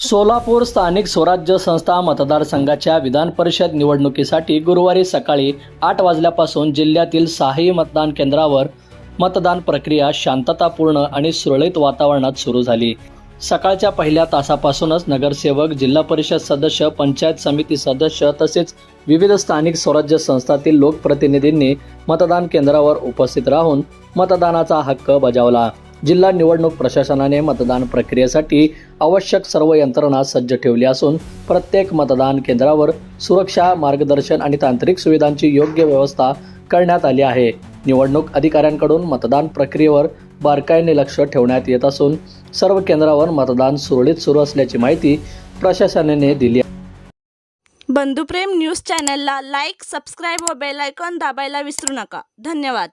सोलापूर स्थानिक स्वराज्य संस्था मतदारसंघाच्या विधान परिषद निवडणुकीसाठी गुरुवारी सकाळी 8 वाजल्यापासून जिल्ह्यातील 6 मतदान केंद्रावर मतदान प्रक्रिया शांततापूर्ण आणि सुरळीत वातावरणात सुरू झाली। सकाळच्या पहिल्या तासापासूनच नगरसेवक, जिल्हा परिषद सदस्य, पंचायत समिती सदस्य तसेच विविध स्थानिक स्वराज्य संस्थातील लोकप्रतिनिधींनी मतदान केंद्रावर उपस्थित राहून मतदानाचा हक्क बजावला। जिल्हा निवडणूक प्रशासनाने मतदान प्रक्रियेसाठी आवश्यक सर्व यंत्रणा सज्ज ठेवली असून प्रत्येक मतदान केंद्रावर सुरक्षा, मार्गदर्शन आणि तांत्रिक सुविधांची योग्य व्यवस्था करण्यात आली आहे। निवडणूक अधिकाऱ्यांकडून मतदान प्रक्रियेवर बारकाईने लक्ष ठेवण्यात येत असून सर्व केंद्रावर मतदान सुरळीत सुरू असल्याची माहिती प्रशासनाने दिली आहे। बंधुप्रेम न्यूज चॅनलला लाईक, सबस्क्राईब व बेल आयकॉन दाबायला विसरू नका। धन्यवाद।